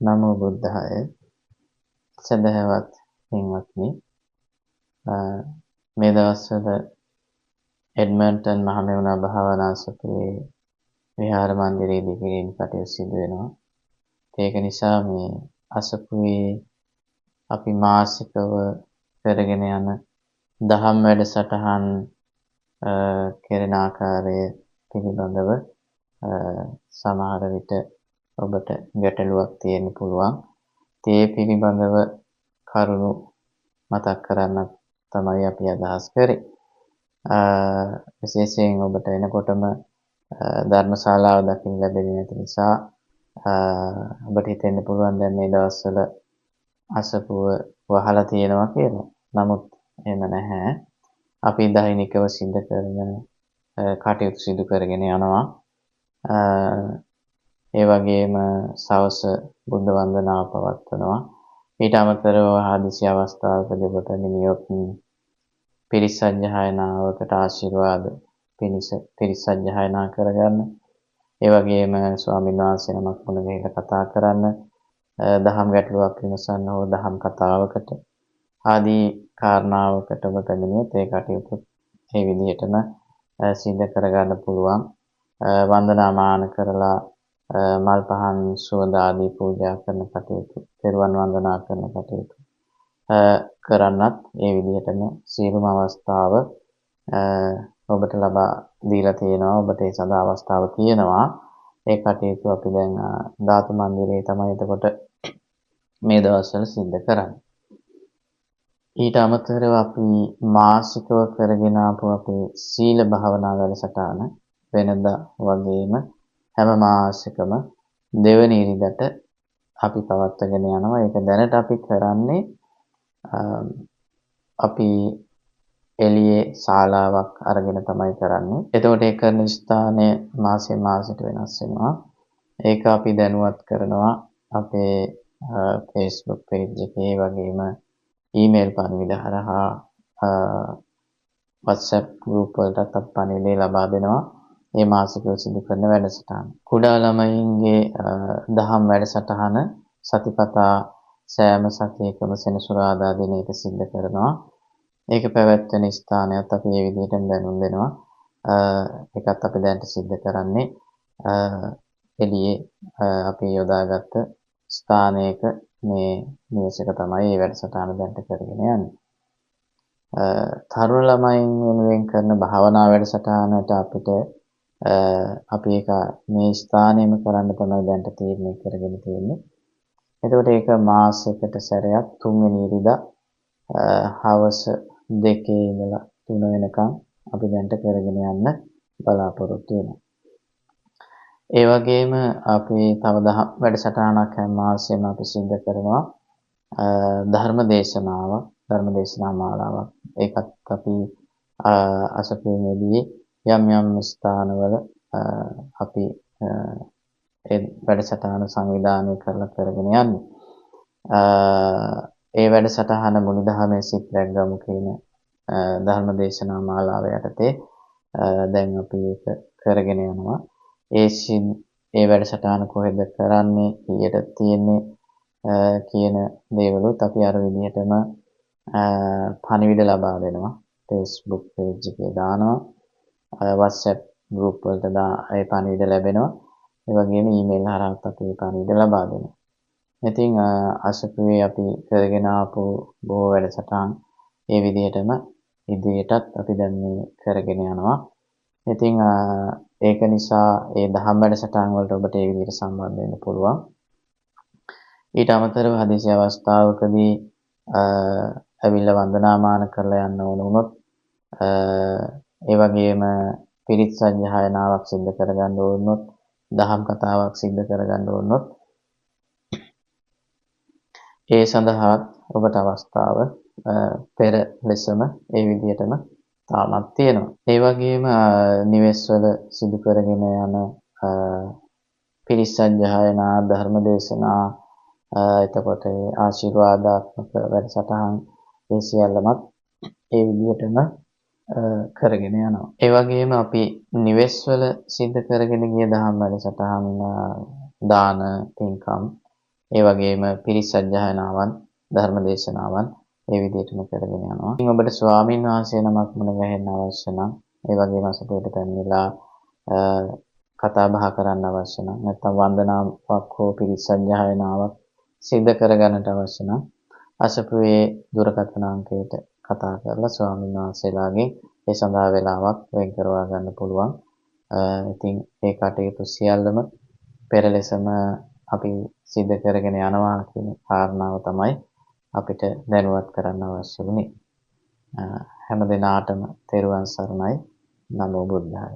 නමෝ බුද්ධාය. සදහවත් පින්වත්නි, මේ දවස්වල එඩ්මන්ටන් මහමෙවුනා භාවනාසකුවේ විහාර මන්දිරයේ දිගින් කටයුතු සිදු වෙනවා. ඒක නිසා මේ අසකුවේ අපි මාසිකව කරගෙන යන දහම් වැඩසටහන් කෙරෙන ආකාරය පිළිබඳව සමහර විට ඔබට ගැටලුවක් තියෙන්න පුළුවන්. ඒ පිළිබඳව කරුණු මතක් කරන්න තමයි අපි අදහස් කරේ. විශේෂයෙන් ඔබට එනකොටම ධර්මශාලාව දකින්න ලැබෙන්නේ නැති නිසා ඔබට හිතෙන්න පුළුවන් දැන් මේ දවස්වල අසපුව වහලා තියෙනවා කියලා. නමුත් එහෙම නැහැ. අපි දෛනිකව සිදු කරන කටයුතු සිදු කරගෙන යනවා. ඒ වගේම සවස බුද්ධ වන්දනාව පවත්වනවා. ඊට අමතරව හදිසි අවස්ථාවකදී ඔබට නියොත් පිරිස් සජ්ජායනාවකට ආශිර්වාද පිරිස් සජ්ජායනා කරගන්න. ඒ වගේම ස්වාමීන් වහන්සේ නමක් මුණ ගැහිලා කතා කරන්න, දහම් ගැටලුවක් විමසන්න හෝ දහම් කතාවකට ආදී කාරණාවකට ඔබ පැමිණියොත් ඒ කටයුතු ඒ විදිහටම සිද්ධ කරගන්න පුළුවන්. වන්දනාමාන කරලා මල් පහන් සුවඳ ආදී පූජා කරන කටයුතු, පෙරවන් වන්දනා කරන කටයුතු කරන්නත් ඒ විදිහටම සියලුම අවස්ථාව ඔබට ලබා දීලා තියෙනවා. ඔබට ඒ සඳහා අවස්ථාව තියෙනවා. ඒ කටයුතු අපි දැන් ධාතු මන්දිරයේ තමයි එතකොට මේ දවස්වල සිද්ධ කරන්නේ. ඊට අමතරව අපි මාසිකව කරගෙන ආපු අපේ සීල භාවනා වැඩසටහන වෙනදා වගේම හැම මාසෙකම දෙවන ඉරිදට අපි පවත්වාගෙන යනවා. ඒක දැනට අපි කරන්නේ අපි එළියේ ශාලාවක් අරගෙන තමයි කරන්නේ. එතකොට ඒ කරන ස්ථානය මාසෙන් මාසෙට වෙනස් වෙනවා. ඒක අපි දැනුවත් කරනවා අපේ Facebook page එකේ වගේම ඊමේල් පණිවිඩ හරහා WhatsApp group වලටත් අපි පණිවිඩය ලබා දෙනවා. මේ මාසිකව සිදු කරන වැඩසටහන. කුඩා ළමයින්ගේ දහම් වැඩසටහන සතිපතා සෑම සතියකම සෙනසුරාදා දිනයක සිද්ධ කරනවා. ඒක පැවැත්වෙන ස්ථානයත් අපි මේ විදිහටම දැනුම් දෙනවා. ඒකත් අපි දැන්ට සිද්ධ කරන්නේ එළියේ අපි යොදාගත්ත ස්ථානයක මේ නිවසේක තමයි මේ වැඩසටහන දැන්ට කරගෙන යන්නේ. තරුණ ළමයින් වෙනුවෙන් කරන භාවනා වැඩසටහනට අපිට අපි ඒක මේ ස්ථානයේම කරන්න තමයි දැන්ට තීරණය කරගෙන තියෙන්නේ. එතකොට ඒක මාසයකට සැරයක් තුන්වෙනි ඉරිදා හවස 2 ඉඳලා 3 වෙනකම් අපි දැන්ට කරගෙන යන්න බලාපොරොත්තු වෙනවා. ඒ වගේම අපි තව වැඩසටහනක් හැම මාසෙම අපි සිදු කරනවා ධර්මදේශනා මාලාවක්. ඒකත් අපි අසපුවේදී යම් යම් ස්ථානවල අපි ඒ වැඩසටහන සංවිධානය කරලා කරගෙන යන්නේ. ඒ වැඩසටහන මුනිදහමේ සිත් රැග්ගමු කියන ධර්මදේශනා මාලාව යටතේ දැන් අපි ඒක කරගෙන යනවා. ඒ වැඩසටහන කොහෙද කරන්නේ, ඊට තියෙන්නේ කියන දේවලුත් අපි අර විදිහටම පණිවිඩ ලබා දෙනවා. Facebook page එකේ දානවා. WhatsApp group වලට ඒ පණිවිඩ ලැබෙනවා. ඒ වගේම ඊමේල් හරහාත් අපි ඒ පණිවිඩ ලබා දෙනවා. ඉතින් අසපුවේ අපි කරගෙන ආපු බොහෝ වැඩසටහන් ඒ විදිහටම ඉදිරියටත් අපි දැන් මේ කරගෙන යනවා. ඉතින් ඒක නිසා ඒ දහම් වැඩසටහන් වලට ඔබට ඒ විදිහට සම්බන්ධ වෙන්න පුළුවන්. ඊට අමතරව හදිසි අවස්ථාවකදී ඇවිල්ලා වන්දනාමාන කරලා යන්න ඕන වුණොත් ඒ වගේම පිරිත් සජ්ජායනාවක් සිදු කරගන්න ඕන වුණොත් දහම් කතාවක් සිදු කරගන්න ඕන වුණොත් ඒ සඳහා ඔබට අවස්ථාව පෙර ලෙසම ඒ විදිහටම තාමත් තියෙනවා. ඒ වගේම නිවෙස්වල සිදු කරගෙන යන පිරිස් සජ්ජායනා, ධර්මදේශනා, එතකොට ආශිර්වාදාත්මක වැඩසටහන් ඒ සියල්ලමත් ඒ විදිහටම කරගෙන යනවා. ඒ වගේම අපි නිවෙස්වල සිදු කරගෙන ගිය දහම් වැඩසටහන් දාන පින්කම් ඒ වගේම පිරිස් සජ්ජායනාවන් ධර්ම දේශනාවන් ඒ විදිහටම කරගෙන යනවා. ඉතින් ඔබට ස්වාමින් වහන්සේ නමක් මුණ ගැහෙන්න අවශ්‍ය නම් ඒ වගේම අසපුවට පැමිණිලා කතා බහ කරන්න අවශ්‍ය නම් නැත්නම් වන්දනාවක් හෝ පිරිස් සජ්ජායනාවක් සිද්ධ කරගන්නට අවශ්‍ය නම් අසපුවේ දුරකථන අංකයට කතා කරලා ස්වාමීන් වහන්සේලාගෙන් ඒ සඳහා වේලාවක් වෙන් කරවා ගන්න පුළුවන්. ඉතින් ඒ කටයුතු සියල්ලම පෙර ලෙසම අපි සිද්ධ කරගෙන යනවා කියන කාරණාව තමයි අපිට දැනුවත් කරන්න අවශ්‍ය වුණේ. හැම දිනාටම තෙරුවන් සරණයි. නමෝ බුද්ධාය.